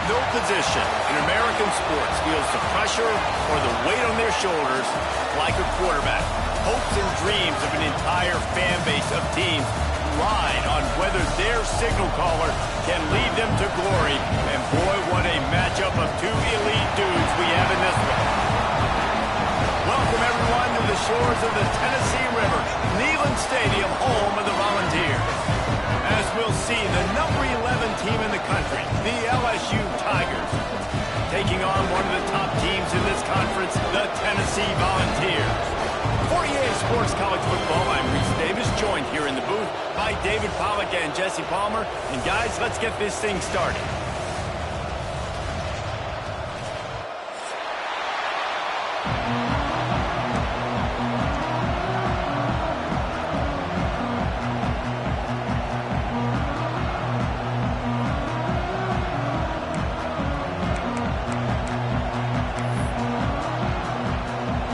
no position in American sports feels the pressure or the weight on their shoulders like a quarterback. Hopes and dreams of an entire fan base of teams ride on whether their signal caller can lead them to glory. And boy, what a matchup of two elite dudes we have in this one. Welcome everyone to the shores of the Tennessee River, Neyland Stadium, home of the Volunteers. As we'll see, the number 11 team in the country, the LSU Tigers, taking on one of the top teams in this conference, the Tennessee Volunteers. For EA Sports College Football, I'm Reese Davis, joined here in the booth by David Pollack and Jesse Palmer. And guys, let's get this thing started.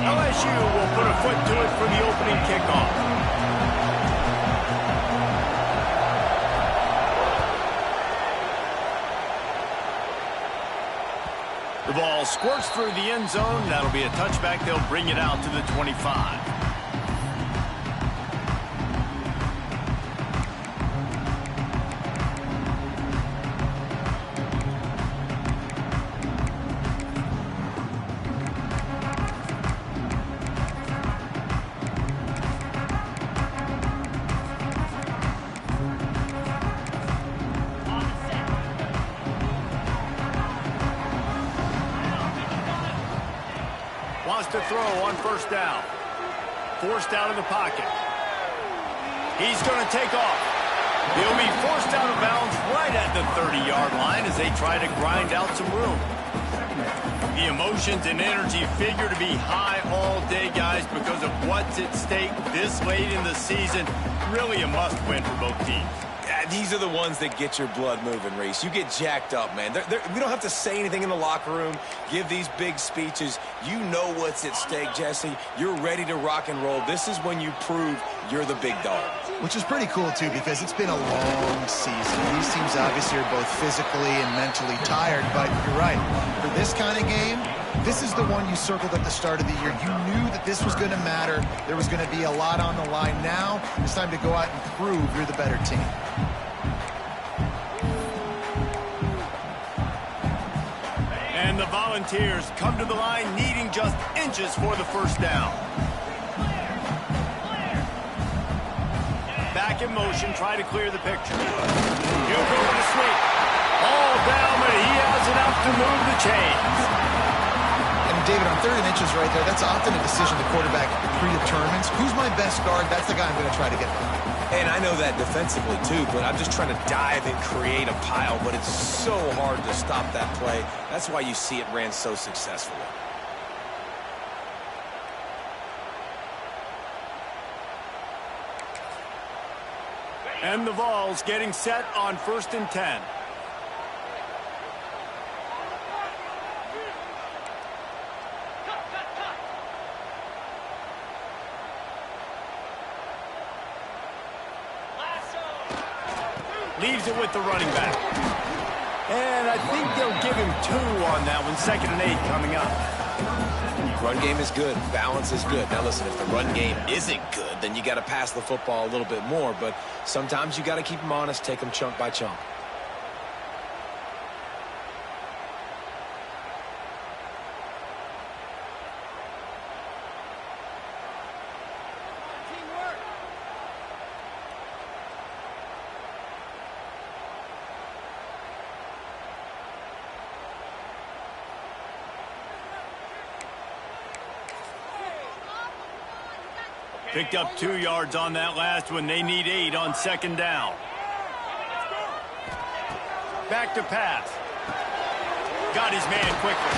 LSU will put a foot to it for the opening kickoff. The ball squirts through the end zone. That'll be a touchback. They'll bring it out to the 25. Wants to throw on first down. Forced out of the pocket. He's going to take off. He'll be forced out of bounds right at the 30-yard line as they try to grind out some room. The emotions and energy figure to be high all day, guys, because of what's at stake this late in the season. Really a must-win for both teams. These are the ones that get your blood moving, Reese. You get jacked up, man. We don't have to say anything in the locker room, give these big speeches. You know what's at stake, Jesse. You're ready to rock and roll. This is when you prove you're the big dog. Which is pretty cool, too, because it's been a long season. These teams obviously are both physically and mentally tired, but you're right. For this kind of game, this is the one you circled at the start of the year. You knew that this was going to matter. There was going to be a lot on the line. Now it's time to go out and prove you're the better team. And the Volunteers come to the line needing just inches for the first down. Back in motion, try to clear the picture. He'll go with a sweep. All down, but he has enough to move the chains. And David, on 3rd and inches right there, that's often a decision the quarterback predetermines. Who's my best guard? That's the guy I'm going to try to get by. And I know that defensively, too, but I'm just trying to dive and create a pile, but it's so hard to stop that play. That's why you see it ran so successfully. And the Vols getting set on 1st and 10. Leaves it with the running back. And I think they'll give him 2 on that one. 2nd and 8 coming up. Run game is good. Balance is good. Now, listen, if the run game isn't good, then you got to pass the football a little bit more. But sometimes you got to keep them honest, take them chunk by chunk. Picked up 2 yards on that last one. They need 8 on 2nd down. Back to pass. Got his man quickly.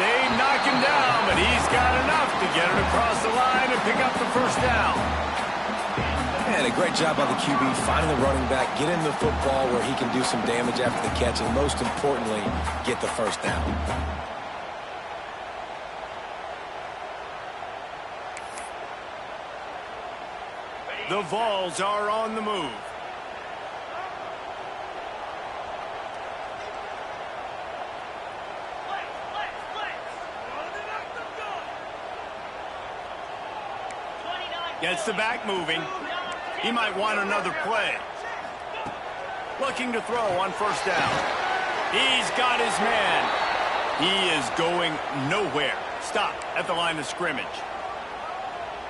They knock him down, but he's got enough to get it across the line and pick up the first down. And a great job by the QB finding the running back, get him the football where he can do some damage after the catch, and most importantly, get the first down. The Vols are on the move. Gets the back moving. He might want another play. Looking to throw on first down. He's got his man. He is going nowhere. Stop at the line of scrimmage.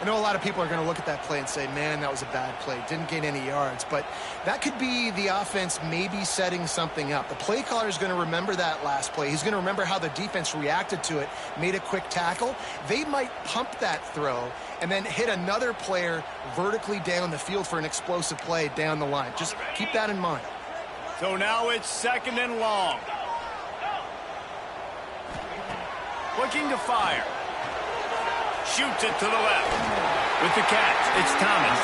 I know a lot of people are going to look at that play and say, man, that was a bad play. Didn't gain any yards. But that could be the offense maybe setting something up. The play caller is going to remember that last play. He's going to remember how the defense reacted to it, made a quick tackle. They might pump that throw and then hit another player vertically down the field for an explosive play down the line. Just keep that in mind. So now it's 2nd and long. Looking to fire. Shoots it to the left. With the catch, it's Thomas.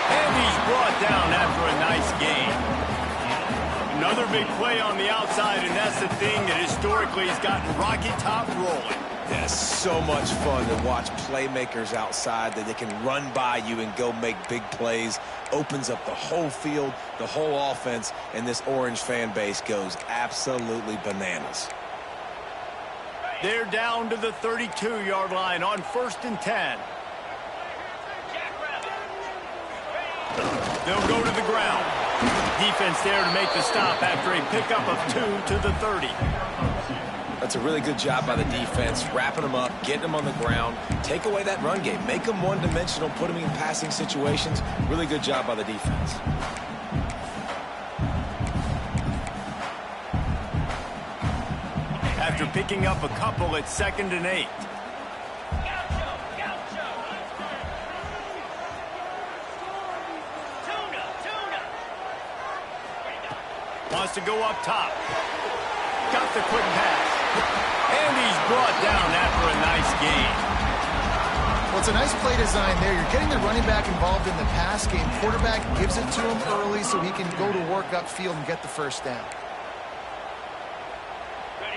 And he's brought down after a nice gain. Another big play on the outside, and that's the thing that historically has gotten Rocky Top rolling. Yeah, so much fun to watch playmakers outside that they can run by you and go make big plays. Opens up the whole field, the whole offense, and this Orange fan base goes absolutely bananas. They're down to the 32-yard line on 1st and 10. They'll go to the ground. Defense there to make the stop after a pickup of 2 to the 30. That's a really good job by the defense, wrapping them up, getting them on the ground, take away that run game, make them one-dimensional, put them in passing situations. Really good job by the defense. After picking up a couple at 2nd and 8. Wants to go up top. Got the quick pass. And he's brought down after a nice gain. Well, it's a nice play design there. You're getting the running back involved in the pass game. Quarterback gives it to him early so he can go to work upfield and get the first down.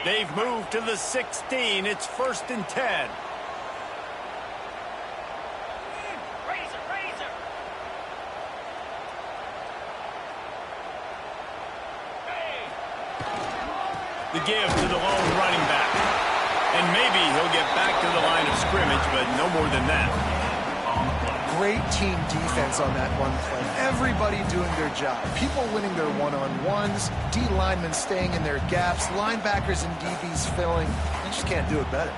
They've moved to the 16. It's 1st and 10. The give to the lone running back. And maybe he'll get back to the line of scrimmage, but no more than that. Great team defense on that one play. Everybody doing their job. People winning their one-on-ones. D linemen staying in their gaps. Linebackers and DBs filling. You just can't do it better.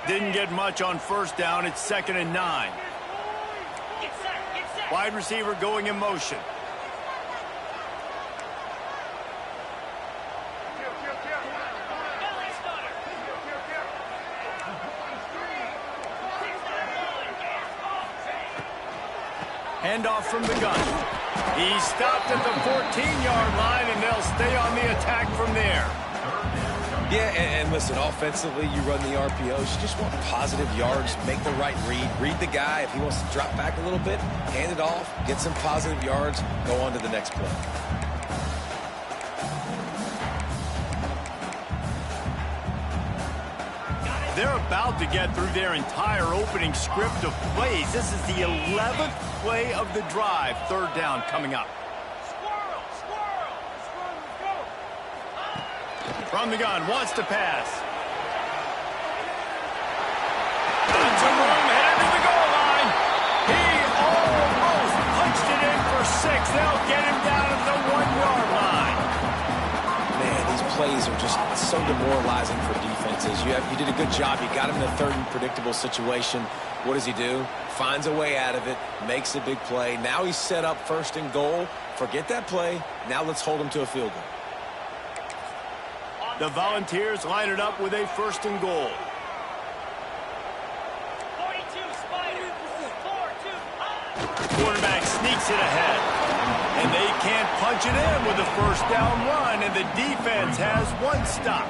Didn't get much on first down. It's 2nd and 9. Wide receiver going in motion. Handoff from the gun. He's stopped at the 14-yard line, and they'll stay on the attack from there. Yeah, and listen, offensively, you run the RPOs. You just want positive yards, make the right read. Read the guy. If he wants to drop back a little bit, hand it off, get some positive yards, go on to the next play. They're about to get through their entire opening script of plays. This is the 11th play of the drive. 3rd down coming up. From the gun, wants to pass. Got some room, headed to the goal line. He almost punched it in for 6. They'll get him down at the 1-yard line. Man, these plays are just so demoralizing for defenses. You did a good job. You got him in a 3rd and predictable situation. What does he do? Finds a way out of it, makes a big play. Now he's set up 1st and goal. Forget that play. Now let's hold him to a field goal. The Volunteers line it up with a 1st and goal. 42 Spiders, 4-2. Quarterback sneaks it ahead. And they can't punch it in with a 1st down run, and the defense has 1 stop.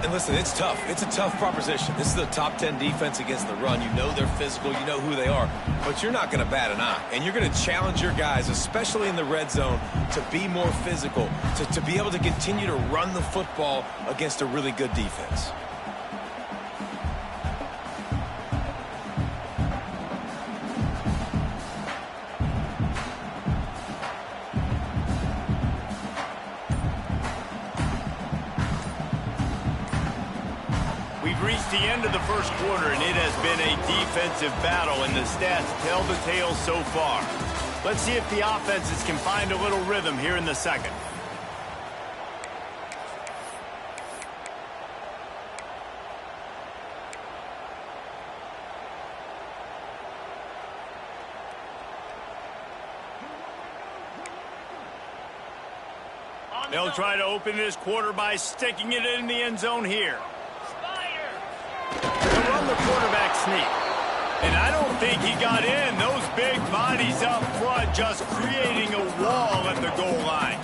And listen, it's tough. It's a tough proposition. This is a top 10 defense against the run. You know they're physical. You know who they are. But you're not going to bat an eye. And you're going to challenge your guys, especially in the red zone, to be more physical, to be able to continue to run the football against a really good defense. the end of the first quarter, and it has been a defensive battle, and the stats tell the tale so far. Let's see if the offenses can find a little rhythm here in the second. They'll try to open this quarter by sticking it in the end zone here. They'll run the quarterback sneak. And I don't think he got in. Those big bodies up front just creating a wall at the goal line.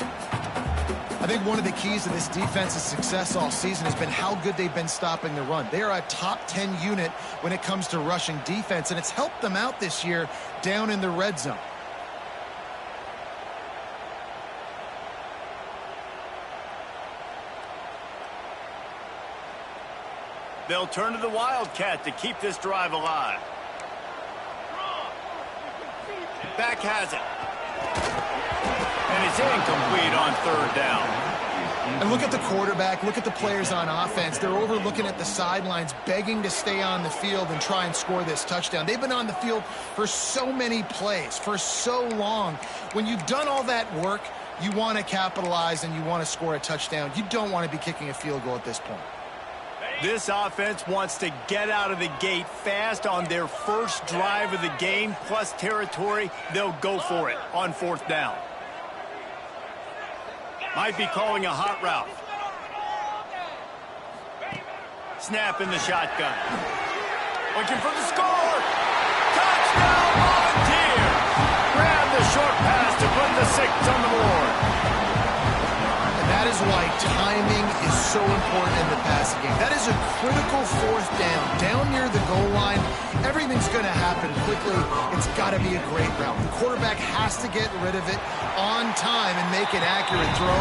I think one of the keys to this defense's success all season has been how good they've been stopping the run. They are a top 10 unit when it comes to rushing defense, and it's helped them out this year down in the red zone. They'll turn to the Wildcat to keep this drive alive. Back has it. And it's incomplete on third down. And look at the quarterback, look at the players on offense. They're overlooking at the sidelines, begging to stay on the field and try and score this touchdown. They've been on the field for so many plays, for so long. When you've done all that work, you want to capitalize and you want to score a touchdown. You don't want to be kicking a field goal at this point. This offense wants to get out of the gate fast on their first drive of the game, plus territory. They'll go for it on fourth down. Might be calling a hot route. Snap in the shotgun. Looking for the score. Touchdown, Volunteer. Grab the short pass to put the 6 on the board. That is why timing is so important in the passing game. That is a critical fourth down. Down near the goal line, everything's going to happen quickly. It's got to be a great route. The quarterback has to get rid of it on time and make an accurate throw.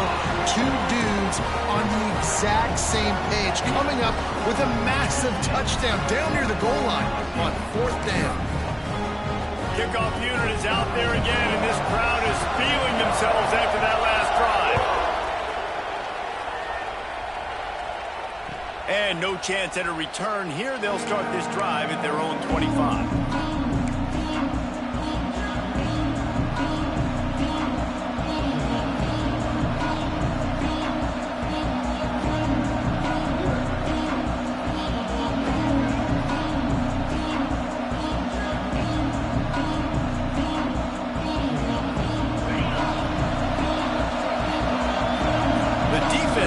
Two dudes on the exact same page coming up with a massive touchdown down near the goal line on fourth down. Kickoff unit is out there again, and this crowd is feeling themselves after that last drive. And no chance at a return here. They'll start this drive at their own 25.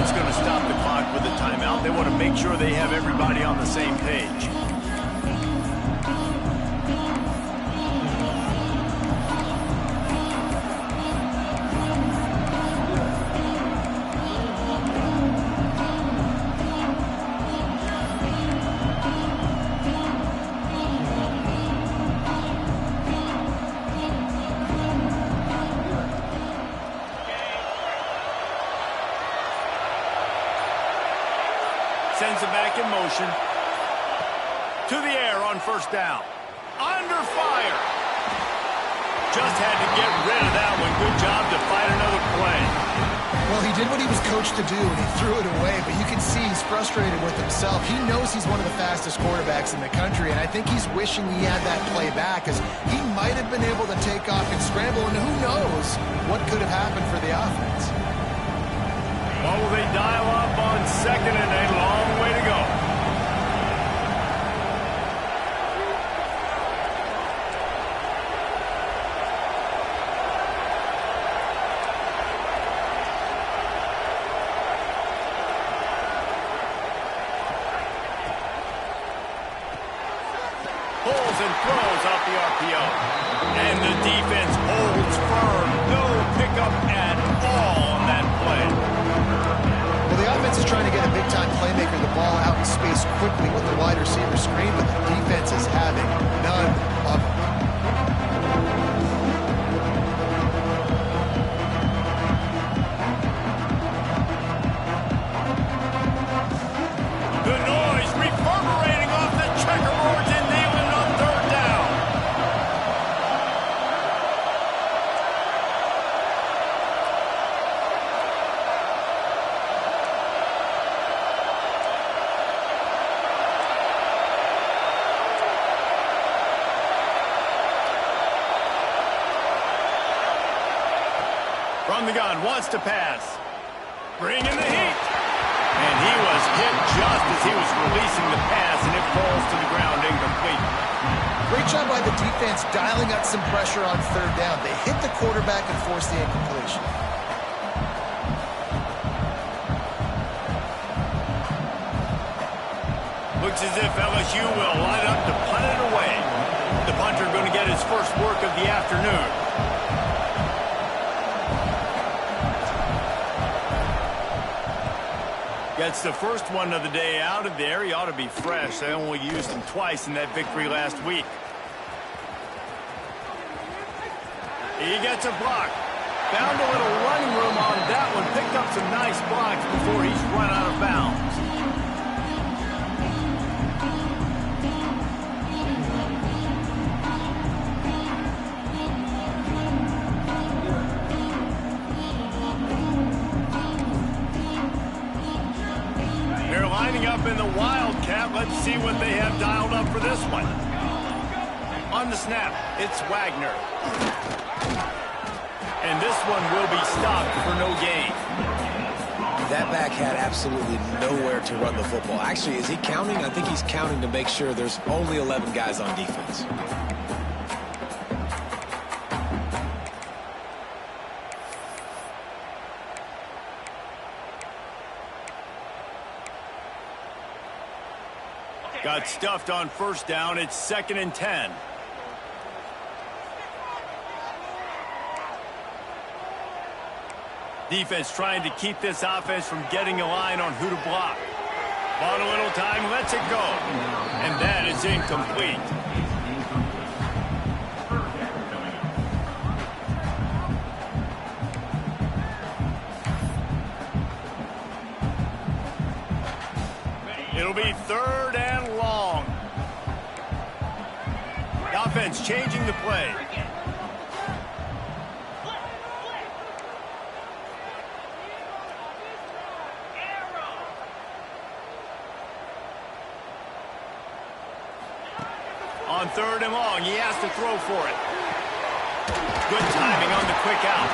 Going to stop the clock with a timeout. They want to make sure they have everybody on the same page. Sends it back in motion. To the air on first down. Under fire. Just had to get rid of that one. Good job to fight another play. Well, he did what he was coached to do, and he threw it away, but you can see he's frustrated with himself. He knows he's one of the fastest quarterbacks in the country, and I think he's wishing he had that play back, because he might have been able to take off and scramble, and who knows what could have happened for the offense. Well, will they dial up on second and a long way to go? Pulls and throws off the RPO. And the defense holds firm. No pickup at all on that play. Well, the offense is trying to get a big-time playmaker the ball out in space quickly with the wide receiver screen, but the defense is having none of it. The noise reverberating off the checkerboards in Neyland on third down. From the gun, wants to pass. Bring in the heat. And he was hit just as he was releasing the pass, and it falls to the ground incomplete. Great job by the defense dialing up some pressure on third down. They hit the quarterback and forced the incompletion. Looks as if LSU will line up to punt it away. The punter going to get his first work of the afternoon. Gets the first one of the day out of there. He ought to be fresh. They only used him twice in that victory last week. He gets a block. Found a little running room on that one. Picked up some nice blocks before he's run out of bounds. They're lining up in the Wildcat. Let's see what they have dialed up for this one. On the snap, it's Wagner. And this one will be stopped for no gain. That back had absolutely nowhere to run the football. Actually, is he counting? I think he's counting to make sure there's only 11 guys on defense. Got stuffed on first down. It's 2nd and 10. Defense trying to keep this offense from getting a line on who to block. Bought a little time, lets it go. And that is incomplete. It'll be 3rd and long. The offense changing the play. On 3rd and long, he has to throw for it. Good timing on the quick out.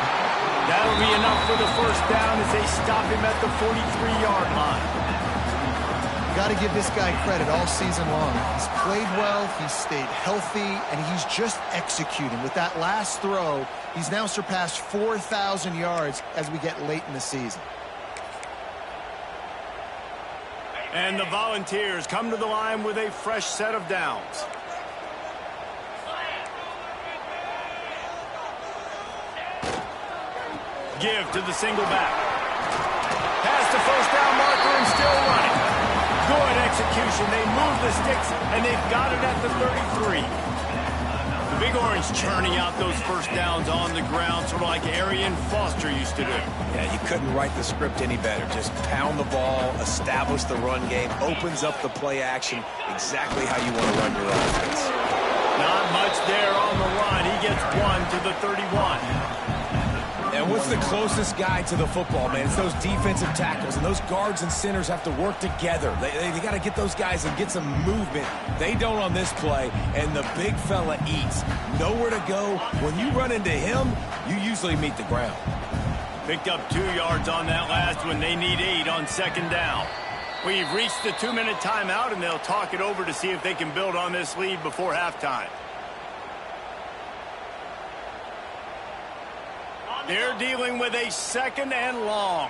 That'll be enough for the first down as they stop him at the 43-yard line. Got to give this guy credit all season long. He's played well, he's stayed healthy, and he's just executing. With that last throw, he's now surpassed 4,000 yards as we get late in the season. And the Volunteers come to the line with a fresh set of downs. Give to the single back. Past the first down marker and still running. Good execution. They move the sticks, and they've got it at the 33. The Big Orange churning out those first downs on the ground, sort of like Arian Foster used to do. Yeah, you couldn't write the script any better. Just pound the ball, establish the run game, opens up the play action, exactly how you want to run your offense. Not much there on the run. He gets one to the 31. And what's the closest guy to the football, man? It's those defensive tackles, and those guards and centers have to work together. They got to get those guys and get some movement. They don't on this play, and the big fella eats. Nowhere to go. When you run into him, you usually meet the ground. Picked up 2 yards on that last one. They need 8 on 2nd down. We've reached the 2-minute timeout, and they'll talk it over to see if they can build on this lead before halftime. They're dealing with a 2nd and long.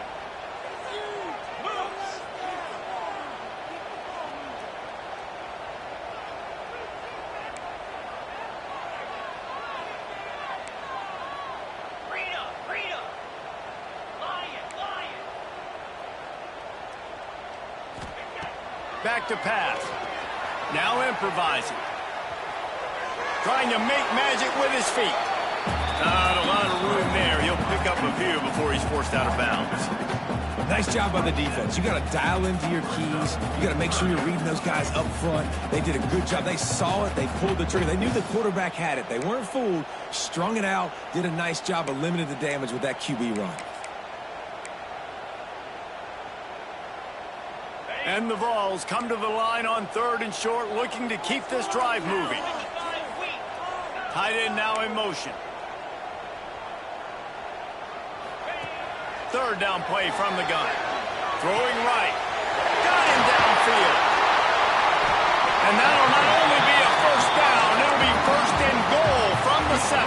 Back to pass. Now improvising. Trying to make magic with his feet. Not a lot of room there. He'll pick up a few before he's forced out of bounds. Nice job by the defense. You got to dial into your keys. You got to make sure you're reading those guys up front. They did a good job. They saw it. They pulled the trigger. They knew the quarterback had it. They weren't fooled. Strung it out. Did a nice job of limiting the damage with that QB run. And the Vols come to the line on 3rd and short, looking to keep this drive moving. Tight end now in motion. third down play from the gun. Throwing right. Got him downfield. And that'll not only be a first down, it'll be first and goal from the 7.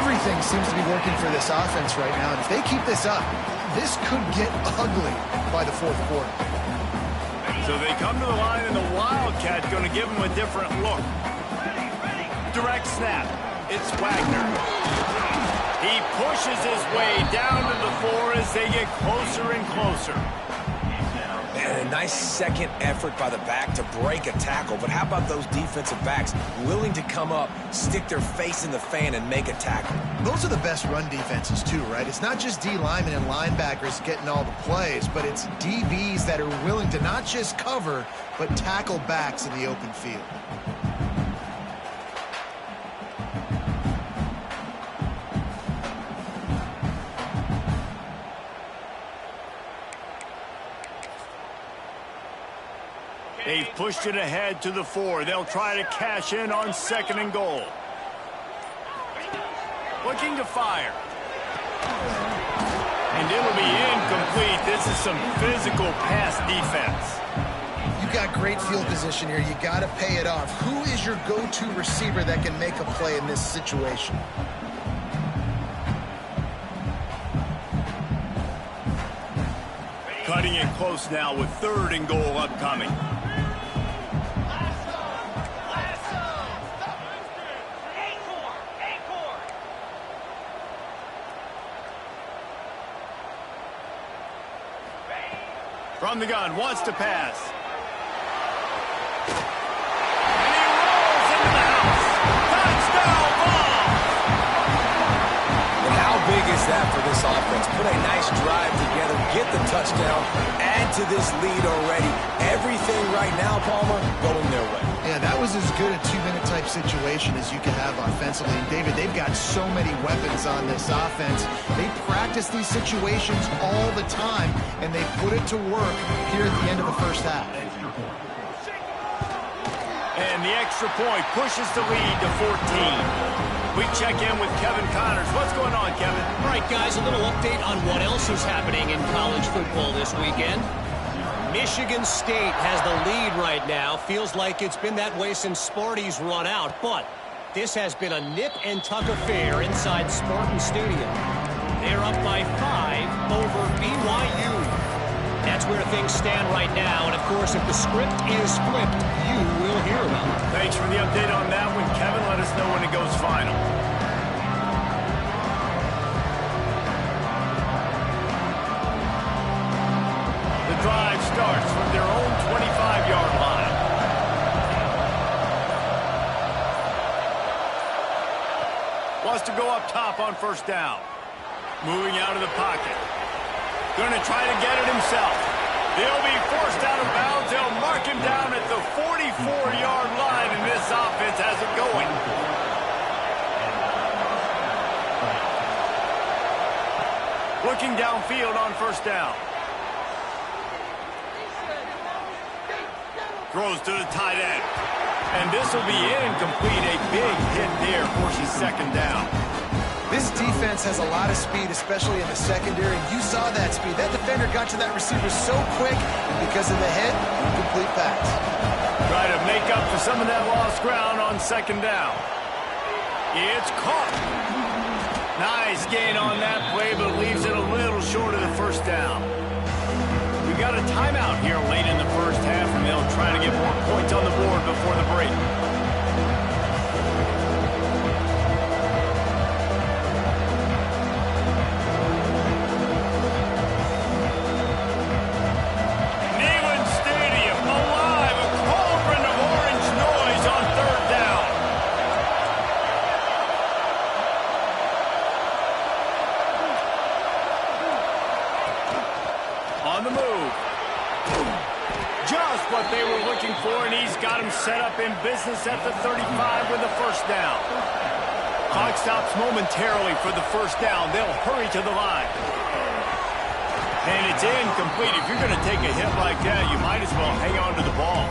Everything seems to be working for this offense right now. And if they keep this up, this could get ugly by the fourth quarter. So they come to the line, and the Wildcat going to give them a different look. Direct snap. It's Wagner. He pushes his way down to the 4 as they get closer and closer. Man, a nice second effort by the back to break a tackle. But how about those defensive backs willing to come up, stick their face in the fan, and make a tackle? Those are the best run defenses, too, right? It's not just D linemen and linebackers getting all the plays, but it's DBs that are willing to not just cover, but tackle backs in the open field. They've pushed it ahead to the 4. They'll try to cash in on second and goal. Looking to fire. And it'll be incomplete. This is some physical pass defense. You got great field position here. You got to pay it off. Who is your go-to receiver that can make a play in this situation? Cutting it close now with third and goal upcoming. From the gun, wants to pass. And he rolls into the house. Touchdown ball! And how big is that for this offense? Put a nice drive together, get the touchdown, add to this lead already. Everything right now, Palmer, going their way. Yeah, that was as good a two-minute type situation as you can have offensively. And David, they've got so many weapons on this offense. They practice these situations all the time, and they put it to work here at the end of the first half. And the extra point pushes the lead to 14. We check in with Kevin Connors. What's going on, Kevin? All right, guys, a little update on what else is happening in college football this weekend. Michigan State has the lead right now. Feels like it's been that way since Sparty's run out. But this has been a nip-and-tuck affair inside Spartan Stadium. They're up by 5 over BYU. That's where things stand right now. And, of course, if the script is flipped, you will hear about it. Thanks for the update on that one, Kevin. Let us know when it goes final. The drive starts from their own 25-yard line. Wants to go up top on first down. Moving out of the pocket. Going to try to get it himself. He'll be forced out of bounds. They'll mark him down at the 44-yard line, and this offense has it going. Looking downfield on first down. Throws to the tight end. And this will be incomplete. A big hit there, forces second down. This defense has a lot of speed, especially in the secondary. You saw that speed. That defender got to that receiver so quick, and because of the hit, incomplete pass. Try to make up for some of that lost ground on second down. It's caught. Nice gain on that play, but leaves it a little short of the first down. We've got a timeout here late in the first half, and they'll try to get more points on the board before the break. Neyland Stadium alive, a cauldron of orange noise on third down. On the move. Just what they were looking for, and he's got him set up in business at the 35 with the first down. Clock stops momentarily for the first down. They'll hurry to the line. And it's incomplete. If you're going to take a hit like that, you might as well hang on to the ball.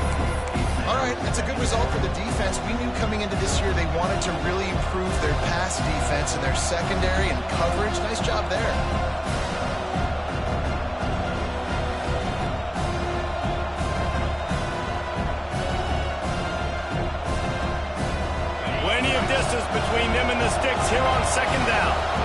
All right, that's a good result for the defense. We knew coming into this year they wanted to really improve their pass defense and their secondary and coverage. Nice job there. Plenty of distance between them and the sticks here on second down.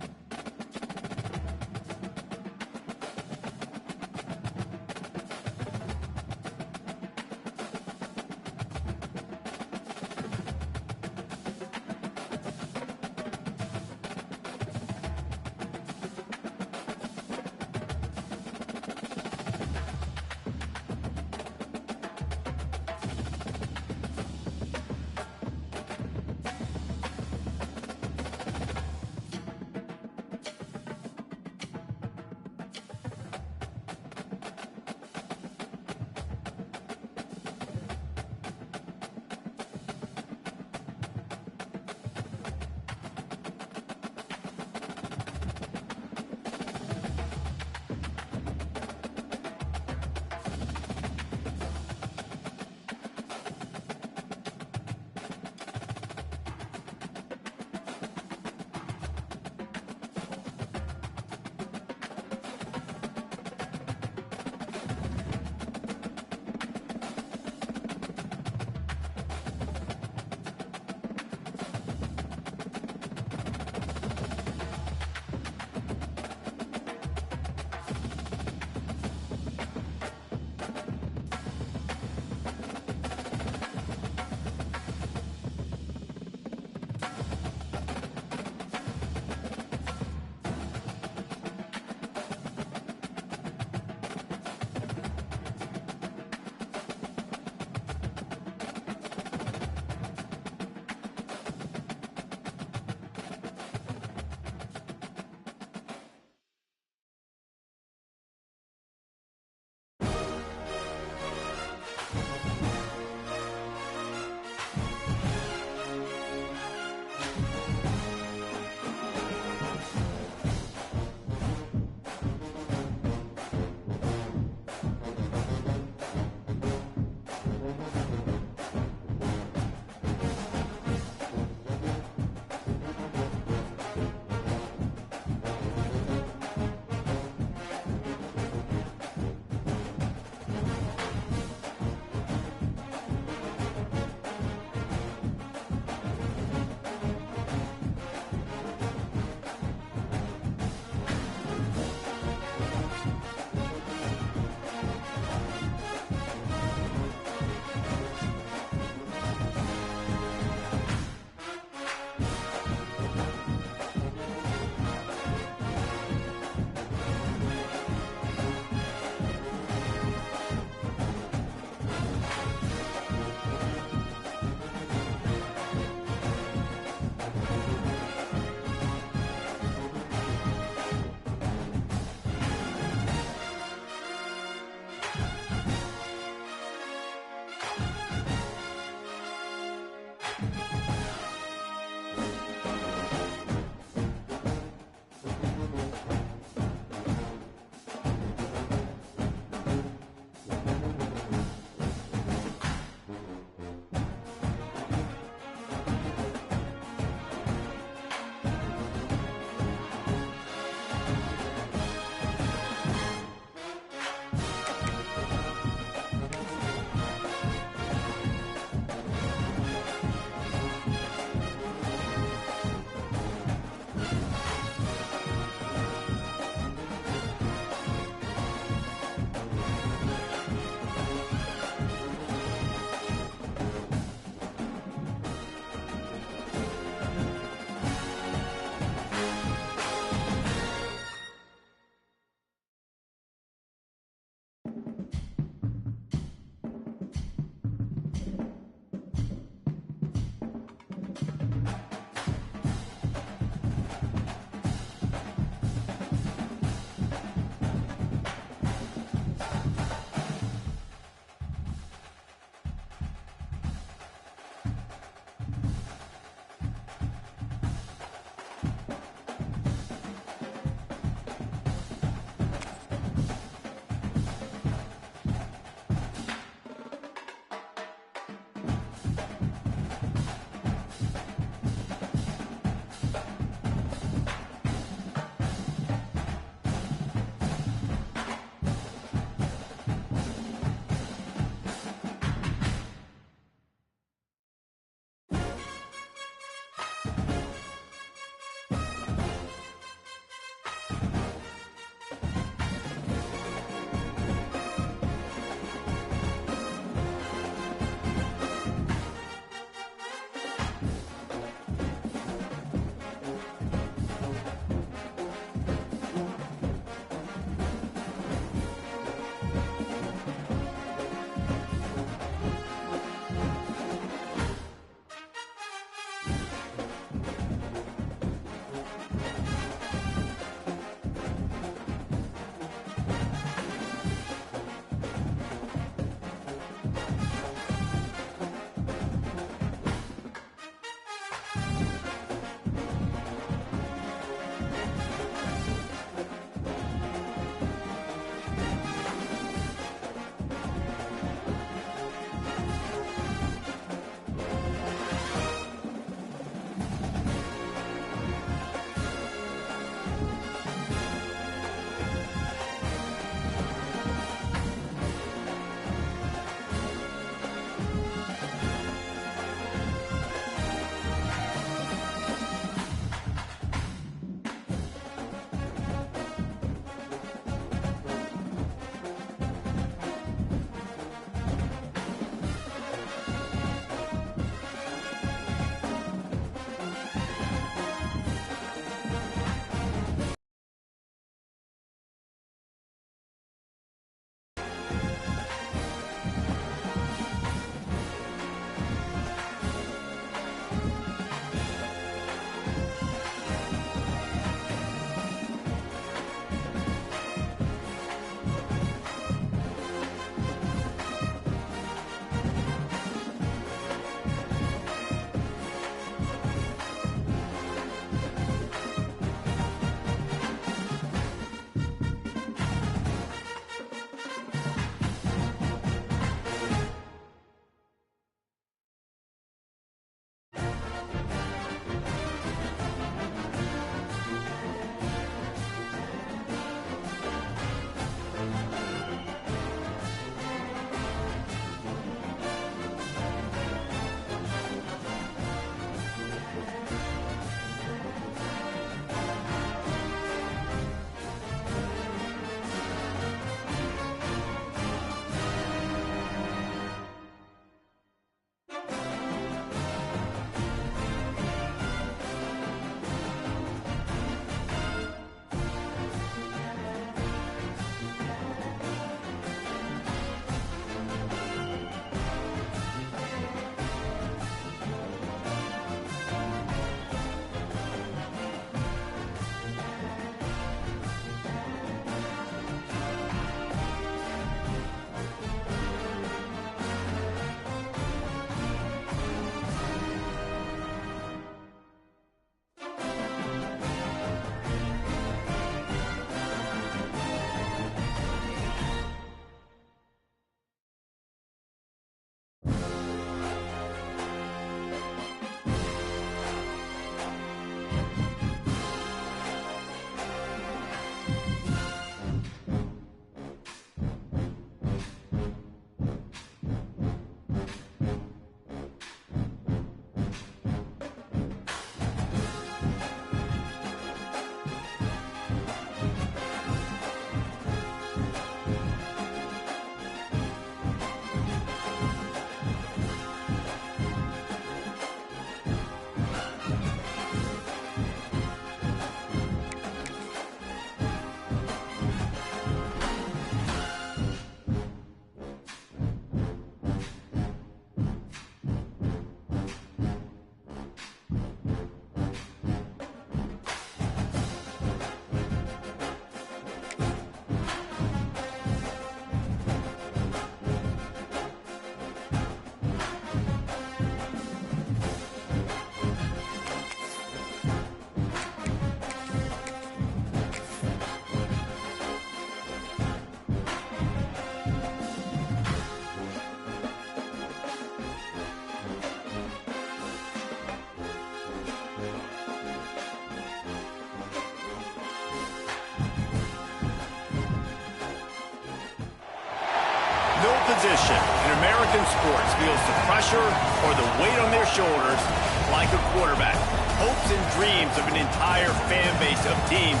No position in American sports feels the pressure or the weight on their shoulders like a quarterback. Hopes and dreams of an entire fan base of teams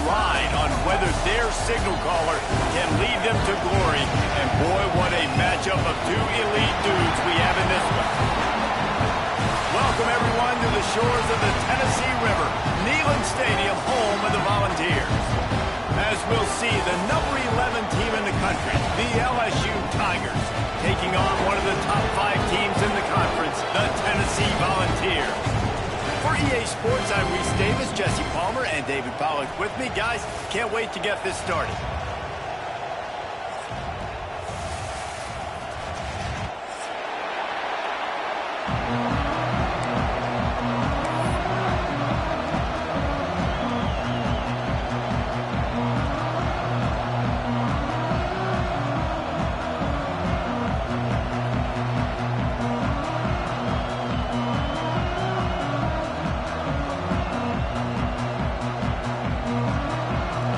ride on whether their signal caller can lead them to glory. And boy, what a matchup of two elite dudes we have in this one. Welcome, everyone, to the shores of the Tennessee River, Neyland Stadium, home of the Volunteers. As we'll see, the number 11 team in the country, the LSU Tigers, taking on one of the top 5 teams in the conference, the Tennessee Volunteers. For EA Sports, I'm Reese Davis, Jesse Palmer, and David Pollack with me. Guys, can't wait to get this started.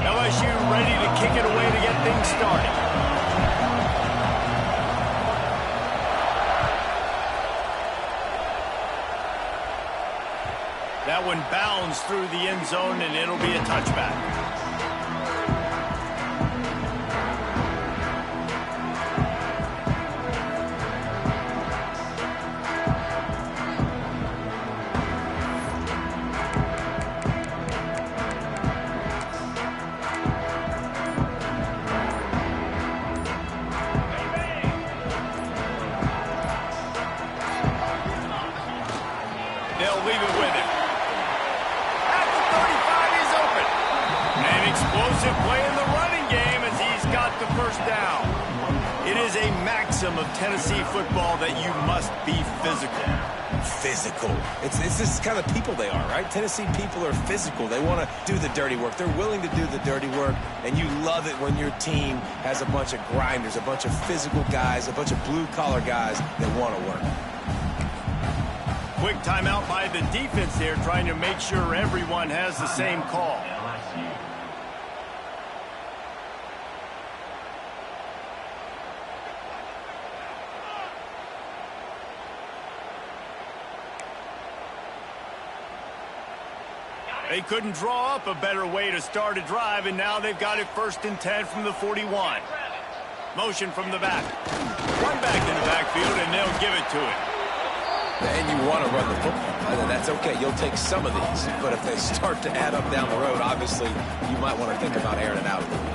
LSU ready to kick it away to get things started. That one bounds through the end zone, and it'll be a touchback. They'll leave it with him. At the 35, he's open. An explosive play in the running game as he's got the first down. It is a maxim of Tennessee football that you must be physical. Physical. It's this kind of people they are, right? Tennessee people are physical. They want to do the dirty work. They're willing to do the dirty work, and you love it when your team has a bunch of grinders, a bunch of physical guys, a bunch of blue-collar guys that want to work. Quick timeout by the defense there, trying to make sure everyone has the same call. They couldn't draw up a better way to start a drive, and now they've got it 1st and 10 from the 41. Motion from the back. One back in the backfield, and they'll give it to him. And you want to run the football. And that's okay. You'll take some of these. But if they start to add up down the road, obviously, you might want to think about airing it out a little bit.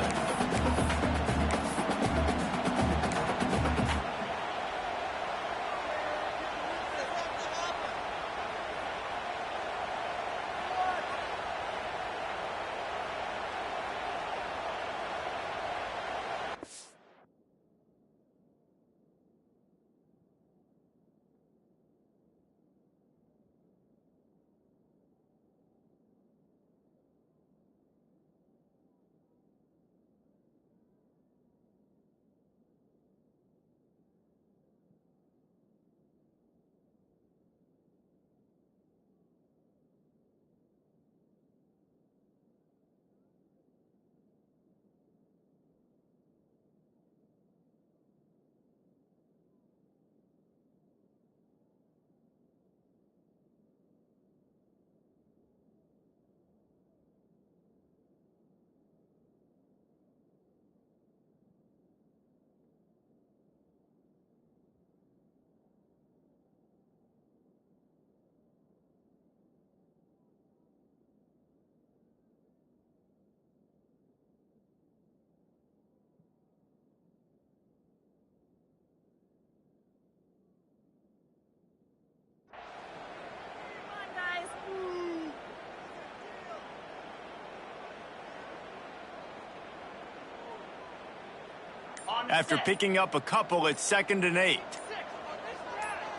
After picking up a couple, it's 2nd and 8.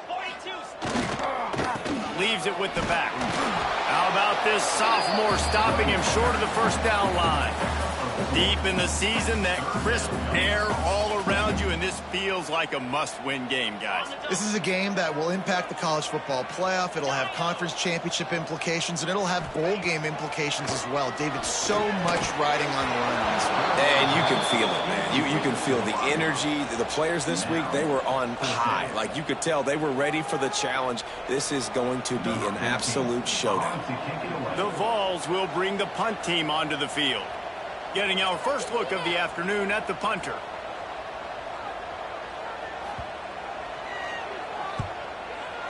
42. Leaves it with the back. How about this sophomore stopping him short of the first down line? Deep in the season, that crisp air all around you, and this feels feels like a must-win game, guys. This is a game that will impact the college football playoff. It'll have conference championship implications, and it'll have bowl game implications as well. David, so much riding on the line on this one. And you can feel it, man. You can feel the energy. The players this week, they were on high. Like, you could tell they were ready for the challenge. This is going to be an absolute showdown. The Vols will bring the punt team onto the field. Getting our first look of the afternoon at the punter.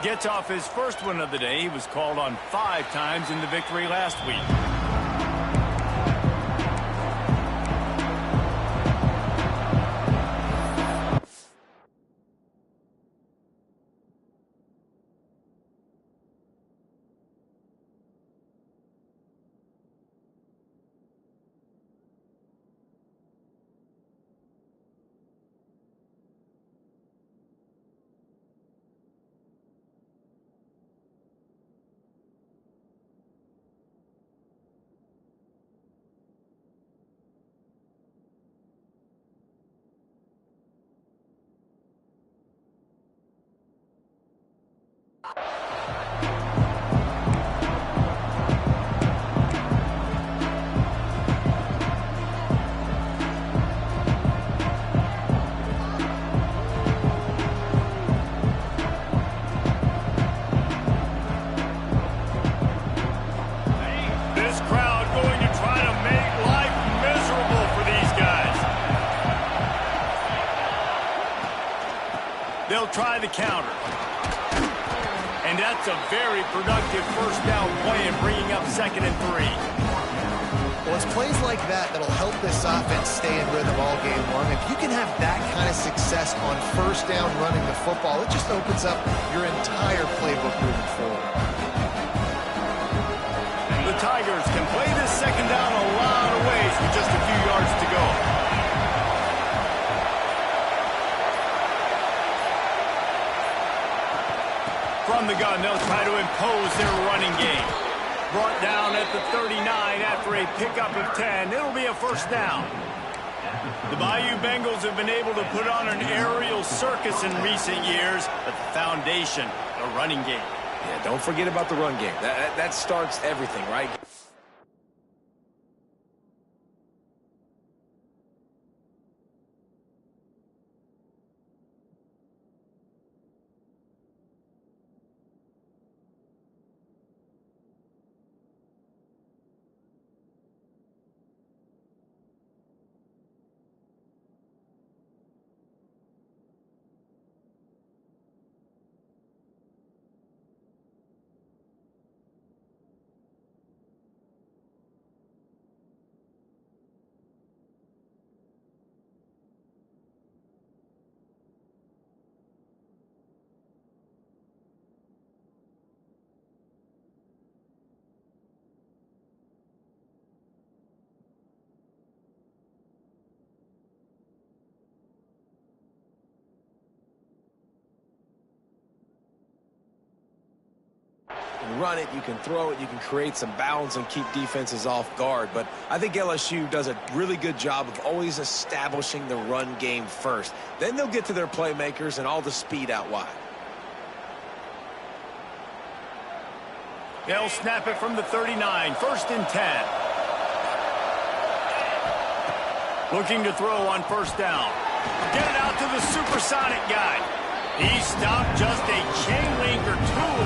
Gets off his first one of the day. He was called on 5 times in the victory last week. They'll try the counter. And that's a very productive first down play and bringing up 2nd and 3. Well, it's plays like that that'll help this offense stay in rhythm all game long. If you can have that kind of success on first down running the football, it just opens up your entire playbook moving forward. The Tigers can play this 2nd down a lot of ways with just a few yards to go. From the gun, they'll try to impose their running game. Brought down at the 39 after a pickup of 10. It'll be a first down. The Bayou Bengals have been able to put on an aerial circus in recent years, but the foundation, the running game. Yeah, don't forget about the run game. That starts everything, right? You can run it, you can throw it, you can create some balance and keep defenses off guard. But I think LSU does a really good job of always establishing the run game first. Then they'll get to their playmakers and all the speed out wide. They'll snap it from the 39, 1st and 10. Looking to throw on first down. Get it out to the supersonic guy. He stopped just a chain link or 2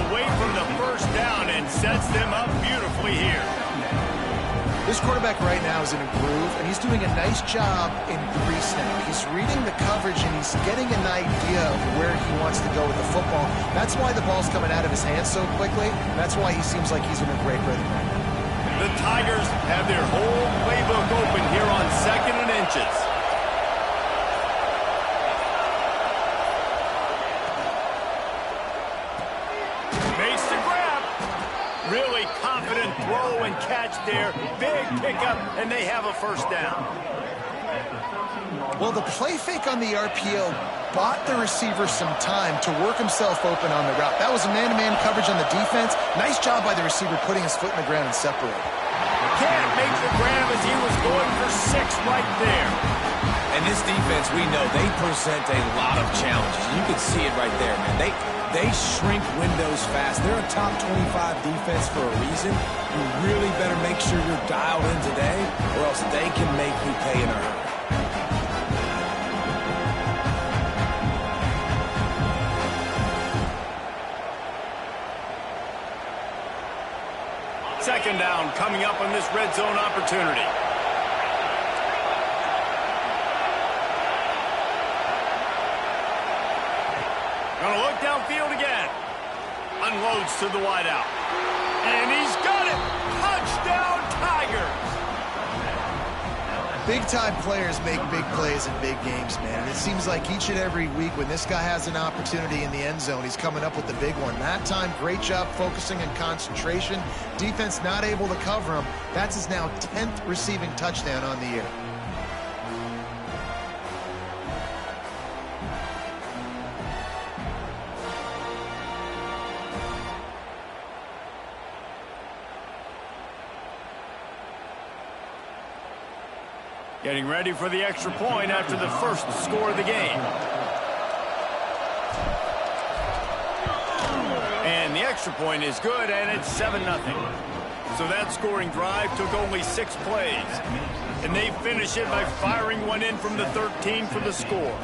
away from the first down and sets them up beautifully here. This quarterback right now is in a groove, and he's doing a nice job in pre-snap. He's reading the coverage, and he's getting an idea of where he wants to go with the football. That's why the ball's coming out of his hands so quickly. That's why he seems like he's in a great rhythm right now. The Tigers have their whole playbook open here on 2nd and inches. Really confident throw and catch there. Big pickup, and they have a first down. Well, the play fake on the RPO bought the receiver some time to work himself open on the route. That was a man-to-man coverage on the defense. Nice job by the receiver putting his foot in the ground and separating. Can't make the grab as he was going for 6 right there. And this defense, we know, they present a lot of challenges. You can see it right there, man. They shrink windows fast. They're a top 25 defense for a reason. You really better make sure you're dialed in today, or else they can make you pay in a hurry. Second down coming up on this red zone opportunity. Gonna look downfield again. Unloads to the wideout. And he's got it! Touchdown, Tigers! Big-time players make big plays in big games, man. And it seems like each and every week when this guy has an opportunity in the end zone, he's coming up with the big one. That time, great job focusing and concentration. Defense not able to cover him. That's his now 10th receiving touchdown on the year. Getting ready for the extra point after the first score of the game. And the extra point is good, and it's 7-0. So that scoring drive took only 6 plays. And they finish it by firing one in from the 13 for the score.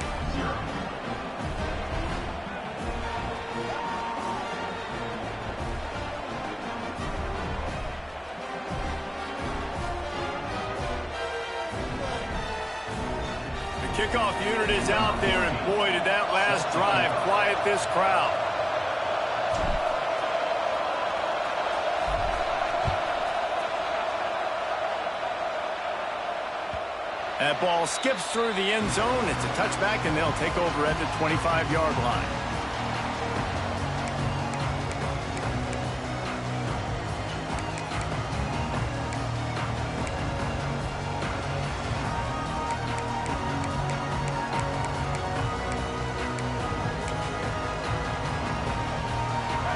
Kickoff unit is out there, and boy, did that last drive quiet this crowd. That ball skips through the end zone. It's a touchback, and they'll take over at the 25-yard line.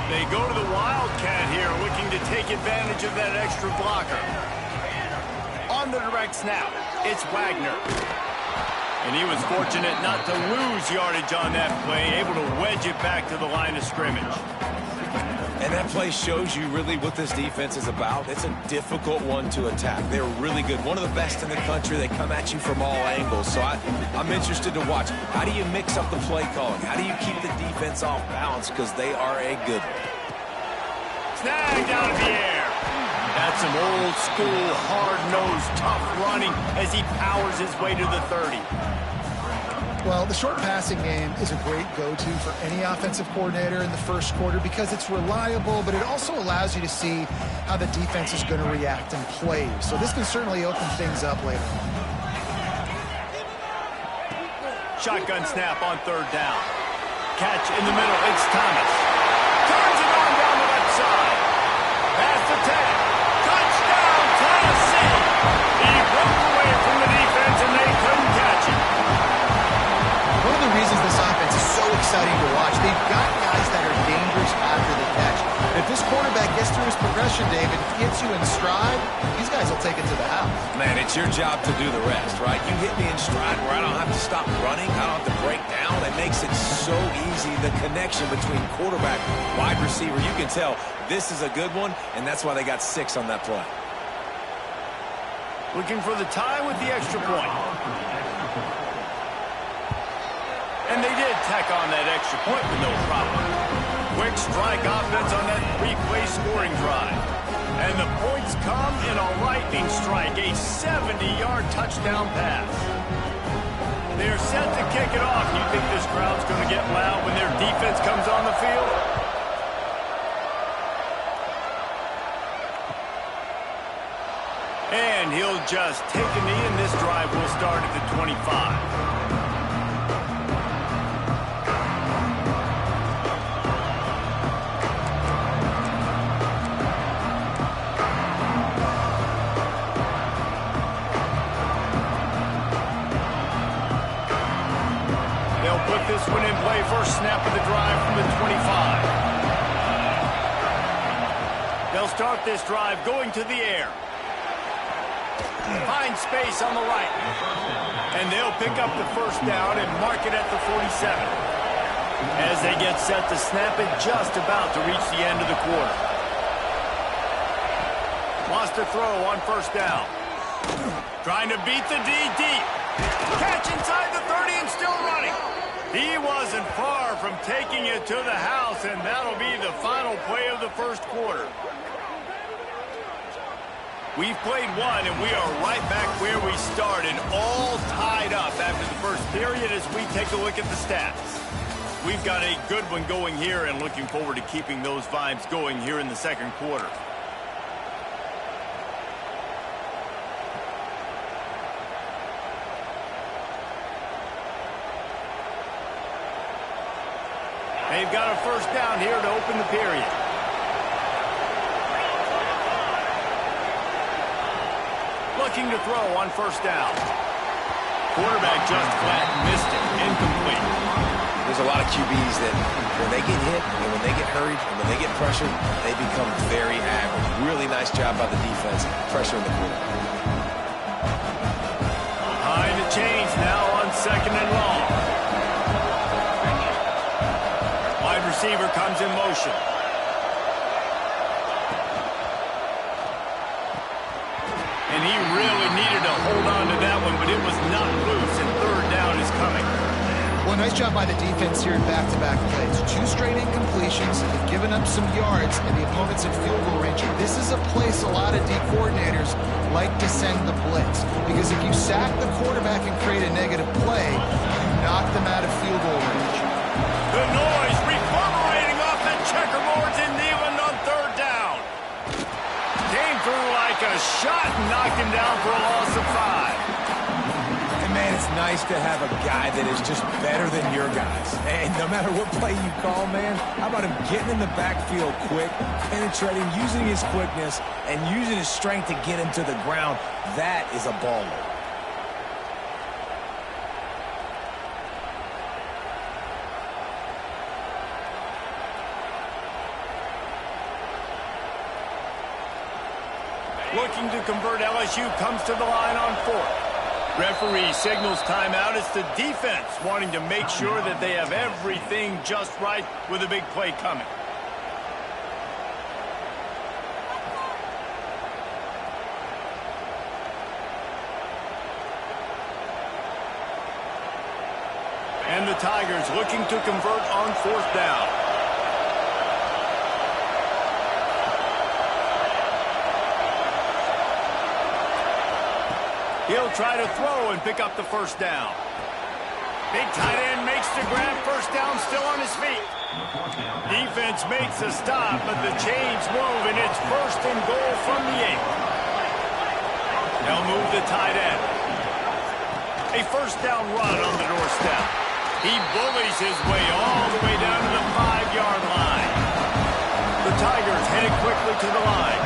They go to the Wildcat here, looking to take advantage of that extra blocker. On the direct snap, it's Wagner. And he was fortunate not to lose yardage on that play, able to wedge it back to the line of scrimmage. And that play shows you really what this defense is about. It's a difficult one to attack. They're really good. One of the best in the country. They come at you from all angles. So I'm interested to watch. How do you mix up the play calling? How do you keep the defense off balance? Because they are a good one. Snagged out of the air. That's some old school, hard-nosed, tough running as he powers his way to the 30. Well, the short passing game is a great go-to for any offensive coordinator in the first quarter because it's reliable, but it also allows you to see how the defense is going to react and play. So this can certainly open things up later on. Shotgun snap on third down. Catch in the middle. It's Thomas. Turns it on down the left side. Pass attack. Touchdown, Tennessee. He broke away from the defense, and they couldn't catch him. One of the reasons this offense is so exciting to watch, they've got guys that are dangerous after the catch. If this quarterback gets through his progression, David, gets you in stride, these guys will take it to the house. Man, it's your job to do the rest, right? You hit me in stride where I don't have to stop running. I don't have to break down. It makes it so easy, the connection between quarterback, wide receiver. You can tell this is a good one, and that's why they got 6 on that play. Looking for the tie with the extra point. And they did tack on that extra point with no problem. Quick strike offense on that 3-play scoring drive. And the points come in a lightning strike, a 70-yard touchdown pass. They're set to kick it off. Do you think this crowd's going to get loud when their defense comes on the field? And he'll just take a knee, and this drive will start at the 25. Put this one in play. First snap of the drive from the 25. They'll start this drive going to the air. Find space on the right. And they'll pick up the first down and mark it at the 47. As they get set to snap it, just about to reach the end of the quarter. Wants to throw on first down. Trying to beat the D deep. Catch inside the 30 and still running. He wasn't far from taking it to the house, and that'll be the final play of the first quarter. We've played one, and we are right back where we started, all tied up after the first period as we take a look at the stats. We've got a good one going here and looking forward to keeping those vibes going here in the second quarter. They've got a first down here to open the period. Looking to throw on first down. Quarterback just flat missed it. Incomplete. There's a lot of QBs that when they get hit and when they get hurried and when they get pressured, they become very average. Really nice job by the defense pressuring the quarterback. Behind the chains now on second and long. Wide receiver comes in motion. And he really needed to hold on to that one, but it was not loose, and third down is coming. Well, nice job by the defense here in back-to-back plays. 2 straight incompletions. They've given up some yards, and the opponent's in field goal range. This is a place a lot of D coordinators like to send the blitz, because if you sack the quarterback and create a negative play, you knock them out of field goal range. The noise reverberating off the checkerboards in Neyland on third down. Came through like a shot and knocked him down for a loss of 5. And, man, it's nice to have a guy that is just better than your guys. And no matter what play you call, man, how about him getting in the backfield quick, penetrating, using his quickness, and using his strength to get him to the ground? That is a baller. Looking to convert, LSU comes to the line on 4th. Referee signals timeout. It's the defense wanting to make sure that they have everything just right with a big play coming. And the Tigers looking to convert on 4th down. He'll try to throw and pick up the first down. Big tight end makes the grab. First down, still on his feet. Defense makes a stop, but the chains move, and it's first and goal from the 8. They'll move the tight end. A first down run on the doorstep. He bullies his way all the way down to the 5-yard line. The Tigers headed quickly to the line.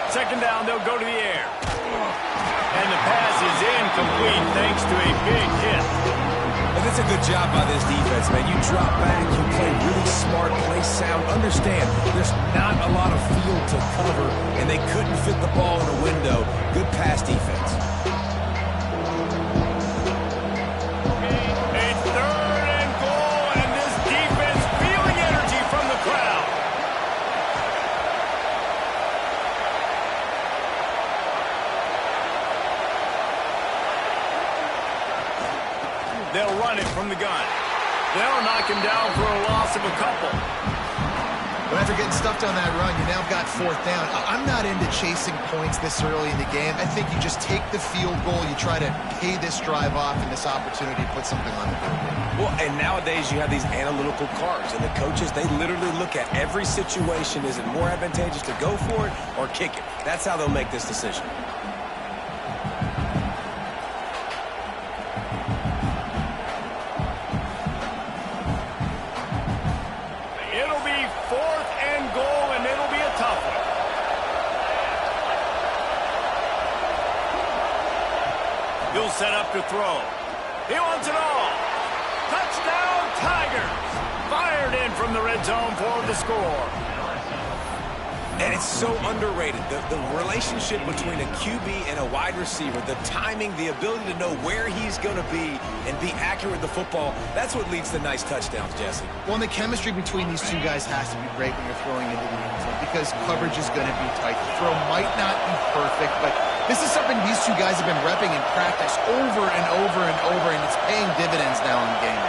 Second down, they'll go to the air. And the pass is incomplete thanks to a big hit. And it's a good job by this defense, man. You drop back, you play really smart, play sound. Understand, there's not a lot of field to cover, and they couldn't fit the ball in the window. Good pass defense. A third and goal, and this defense feeling energy from the crowd. They'll run it from the gun. They'll knock him down for a loss of a couple. But after getting stuffed on that run, you now got 4th down. I'm not into chasing points this early in the game. I think you just take the field goal, you try to pay this drive off and this opportunity to put something on the board. Well, and nowadays you have these analytical cards, and the coaches, they literally look at every situation. Is it more advantageous to go for it or kick it? That's how they'll make this decision. He'll set up to throw. He wants it all. Touchdown, Tigers. Fire fired in from the red zone for the score. And it's so underrated. The relationship between a QB and a wide receiver, the timing, the ability to know where he's going to be and be accurate with the football, that's what leads to nice touchdowns, Jesse. Well, and the chemistry between these two guys has to be great when you're throwing into the end zone because coverage is going to be tight. The throw might not be perfect, but this is something these two guys have been repping in practice over and over and over, and it's paying dividends now in the game.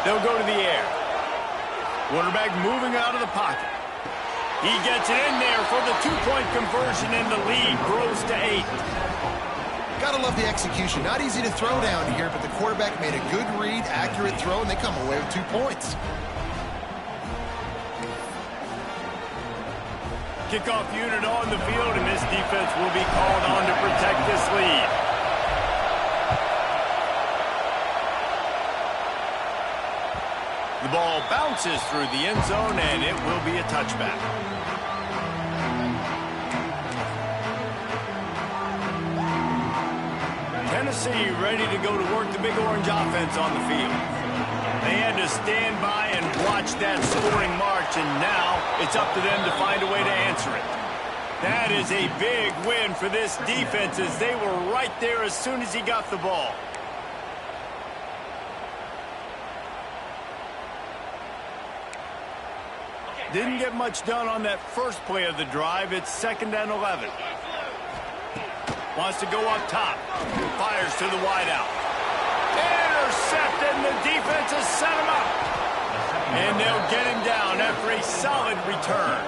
They'll go to the air. Quarterback moving out of the pocket. He gets it in there for the two-point conversion, and the lead grows to 8. Gotta love the execution. Not easy to throw down here, but the quarterback made a good read, accurate throw, and they come away with 2 points. Kickoff unit on the field, and this defense will be called on to protect this lead. The ball bounces through the end zone, and it will be a touchback. Tennessee ready to go to work the big orange offense on the field. They had to stand by and watch that scoring march, and now it's up to them to find a way to answer it. That is a big win for this defense as they were right there as soon as he got the ball. Didn't get much done on that first play of the drive. It's 2nd and 11. Wants to go up top. Fires to the wideout. Intercepted, and the defense has set him up. And they'll get him down after a solid return.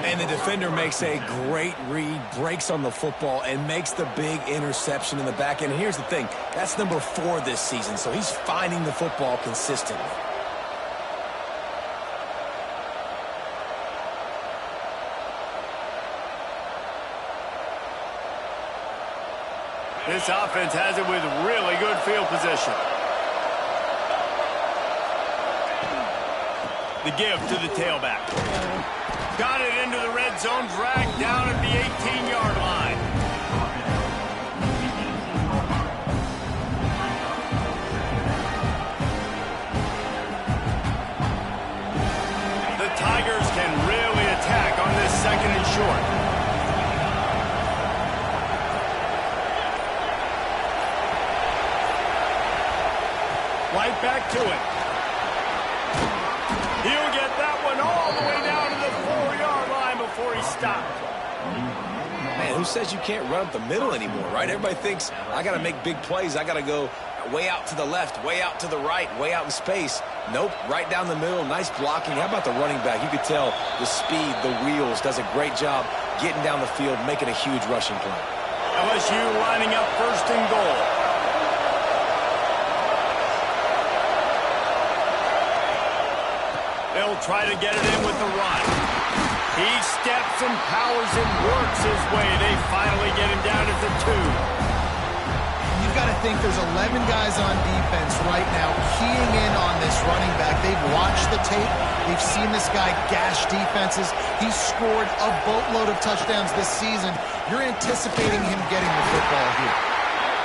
And the defender makes a great read, breaks on the football, and makes the big interception in the back end. And here's the thing. That's number 4 this season, so he's finding the football consistently. This offense has it with really good field position. The give to the tailback. Got it into the red zone, dragged down at the 18-yard line. The Tigers can really attack on this 2nd and short. Right back to it. He'll get that one all the way down to the 4-yard line before he stopped. Man, who says you can't run up the middle anymore, right? Everybody thinks, I got to make big plays. I got to go way out to the left, way out to the right, way out in space. Nope, right down the middle. Nice blocking. How about the running back? You could tell the speed, the wheels, does a great job getting down the field, making a huge rushing play. LSU lining up 1st and goal. They'll try to get it in with the run. He steps and powers and works his way. They finally get him down at the 2. You've got to think there's 11 guys on defense right now keying in on this running back. They've watched the tape. They've seen this guy gash defenses. He's scored a boatload of touchdowns this season. You're anticipating him getting the football here.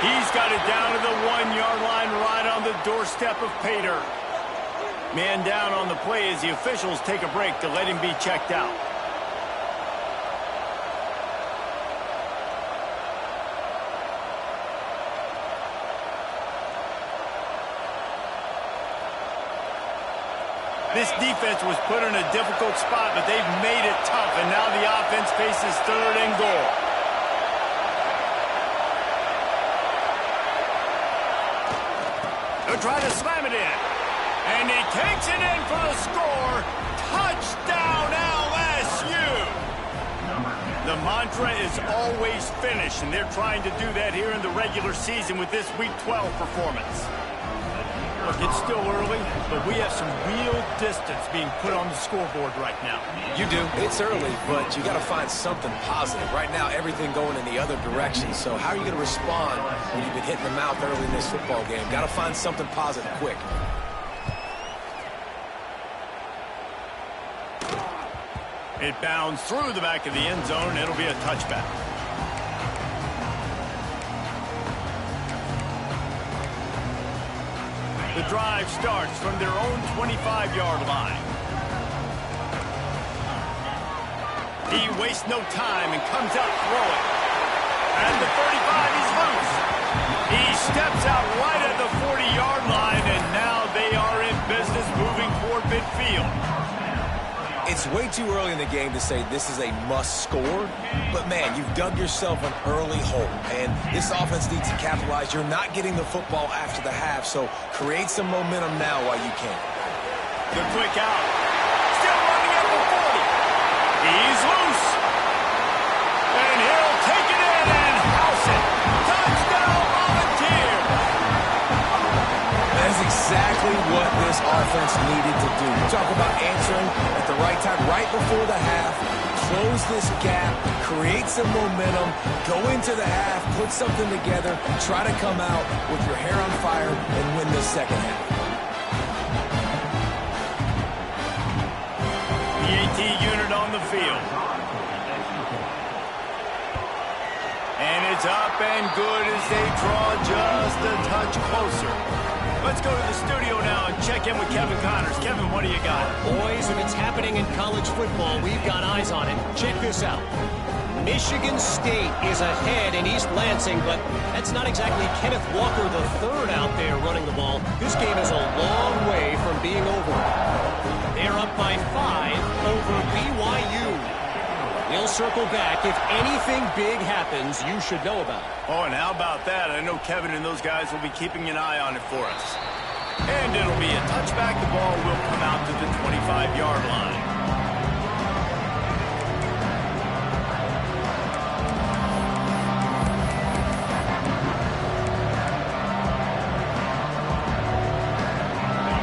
He's got it down to the 1-yard line right on the doorstep of Pater. Man down on the play as the officials take a break to let him be checked out. This defense was put in a difficult spot, but they've made it tough, and now the offense faces 3rd and goal. They'll try to slam it in. And he takes it in for the score. Touchdown, LSU! The mantra is always finish, and they're trying to do that here in the regular season with this Week 12 performance. Look, it's still early, but we have some real distance being put on the scoreboard right now. You do. It's early, but you got to find something positive. Right now, everything going in the other direction. So how are you going to respond when you've been hitting the mouth early in this football game? Got to find something positive quick. It bounds through the back of the end zone. It'll be a touchback. The drive starts from their own 25-yard line. He wastes no time and comes out throwing. At the 35, he's loose. He steps out right at the 40-yard line, and now they are in business moving toward midfield. It's way too early in the game to say this is a must score, but man, you've dug yourself an early hole, and this offense needs to capitalize. You're not getting the football after the half, so create some momentum now while you can. The quick out. Still running at the 40. He's loose. And he'll take it in and house it. Touchdown, Volunteer. That's exactly what this offense needed to do. You talk about answering at the right time, right before the half, close this gap, create some momentum, go into the half, put something together, try to come out with your hair on fire and win this second half. The AT unit on the field. And it's up and good as they draw just a touch closer. Let's go to the studio now and check in with Kevin Connors. Kevin, what do you got? Boys, if it's happening in college football, we've got eyes on it. Check this out. Michigan State is ahead in East Lansing, but that's not exactly Kenneth Walker III out there running the ball. This game is a long way from being over. They're up by 5 over BYU. They'll circle back. If anything big happens, you should know about it. Oh, and how about that? I know Kevin and those guys will be keeping an eye on it for us. And it'll be a touchback. The ball will come out to the 25-yard line.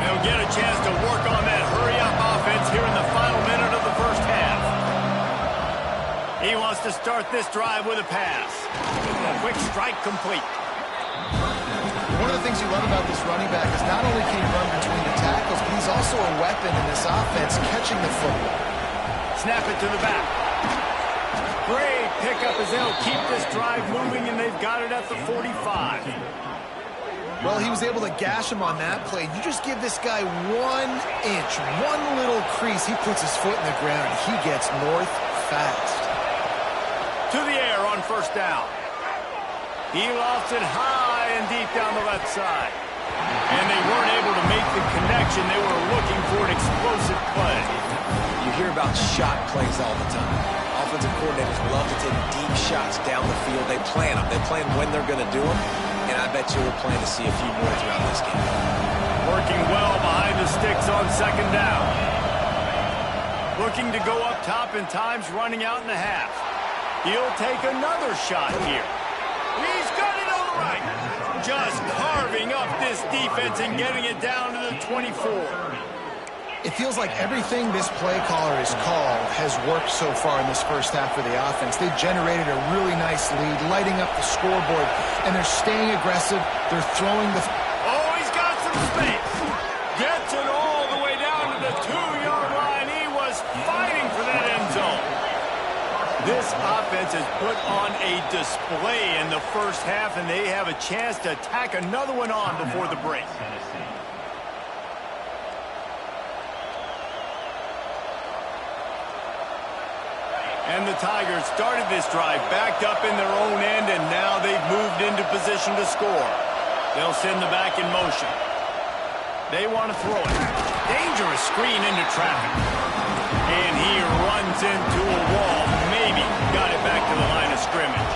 They'll get a chance to work on that hurry-up offense here in the final minute of the first half. He wants to start this drive with a pass. A quick strike complete. One of the things you love about this running back is not only can he run between the tackles, but he's also a weapon in this offense, catching the football. Snap it to the back. Great pickup as they'll keep this drive moving, and they've got it at the 45. Well, he was able to gash him on that play. You just give this guy 1 inch, one little crease, he puts his foot in the ground. He gets north fast. To the air on first down. He lofts it high and deep down the left side. And they weren't able to make the connection. They were looking for an explosive play. You hear about shot plays all the time. Offensive coordinators love to take deep shots down the field. They plan them. They plan when they're going to do them. And I bet you we'll plan to see a few more throughout this game. Working well behind the sticks on second down. Looking to go up top in times, running out in the half. He'll take another shot here. He's got it all right. Just carving up this defense and getting it down to the 24. It feels like everything this play caller has called has worked so far in this first half for the offense. They've generated a really nice lead, lighting up the scoreboard, and they're staying aggressive. They're throwing the... Oh, he's got some space. Gets it all the way down to the 2-yard line. He was fighting for that end zone. This offense has put on a display in the first half, and they have a chance to tack another one on before the break. And the Tigers started this drive backed up in their own end, and now they've moved into position to score. They'll send the back in motion. They want to throw it. Dangerous screen into traffic. And he runs into a wall. Maybe got it back to the line of scrimmage.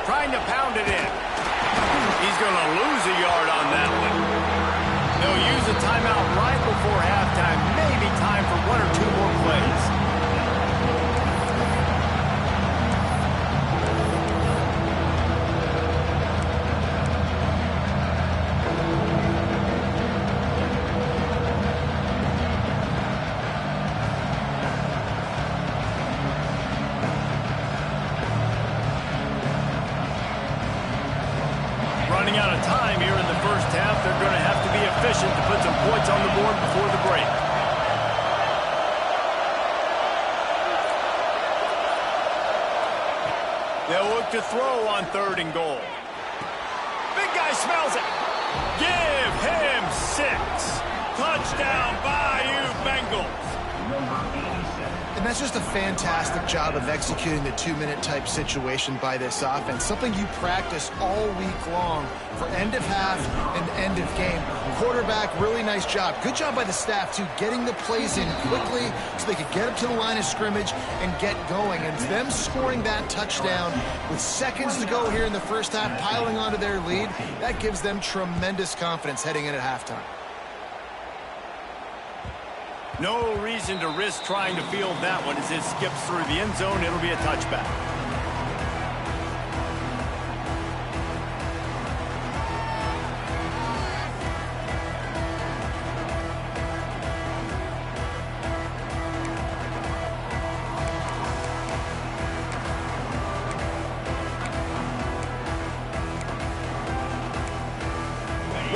Trying to pound it in. He's going to lose a yard on that one. They'll use a timeout right before halftime. Maybe time for 1 or 2 more plays. Running out of time here in the first half. They're going to have to be efficient to put some points on the board before the break. They'll look to throw on 3rd and goal. Big guy guy smells it. Give him 6. Touchdown, Bayou Bengals. And that's just a fantastic job of executing the 2-minute type situation by this offense. Something you practice all week long for end of half and end of game. Quarterback, really nice job. Good job by the staff, too, getting the plays in quickly so they could get up to the line of scrimmage and get going. And them scoring that touchdown with seconds to go here in the first half, piling onto their lead, that gives them tremendous confidence heading in at halftime. No reason to risk trying to field that one as it skips through the end zone. It'll be a touchback.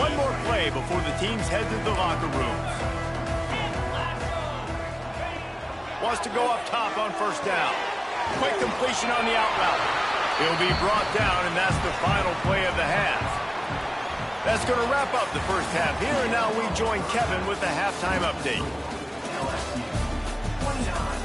One more play before the teams head to the locker rooms. Wants to go up top on first down. Quick completion on the out route. He'll be brought down, and that's the final play of the half. That's going to wrap up the first half here, and now we join Kevin with the halftime update. LSU 29.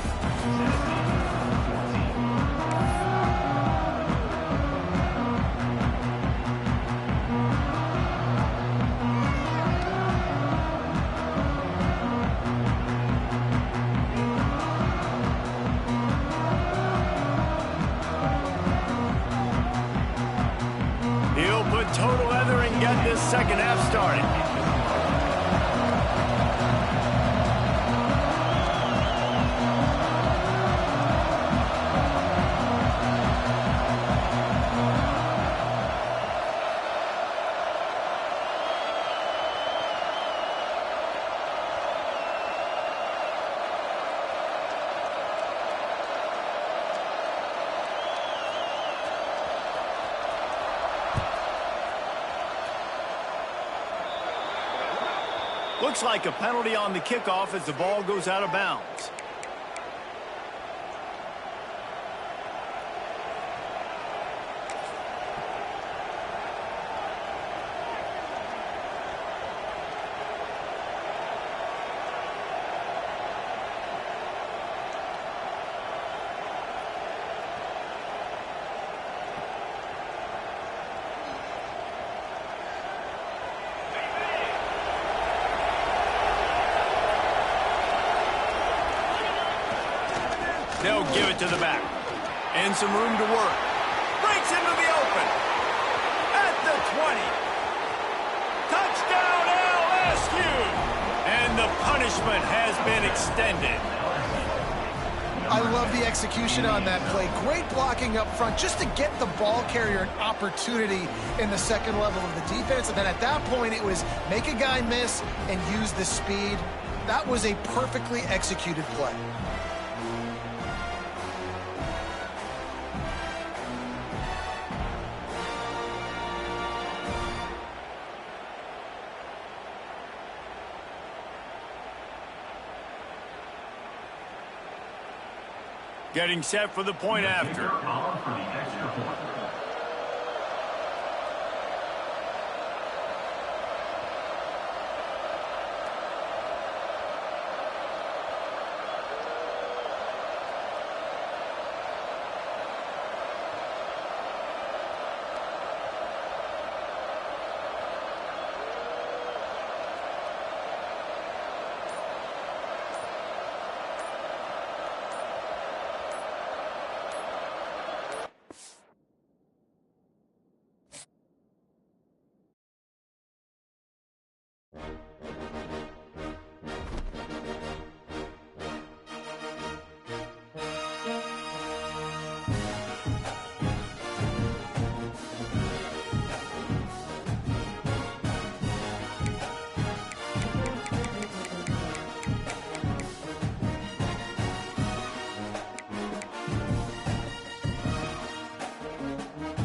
Total leather and get this second half started. Looks like a penalty on the kickoff as the ball goes out of bounds. They'll give it to the back. And some room to work. Breaks into the open. At the 20. Touchdown LSU. And the punishment has been extended. I love the execution on that play. Great blocking up front just to get the ball carrier an opportunity in the second level of the defense. And then at that point, it was make a guy miss and use the speed. That was a perfectly executed play. Getting set for the point after. For the extra point.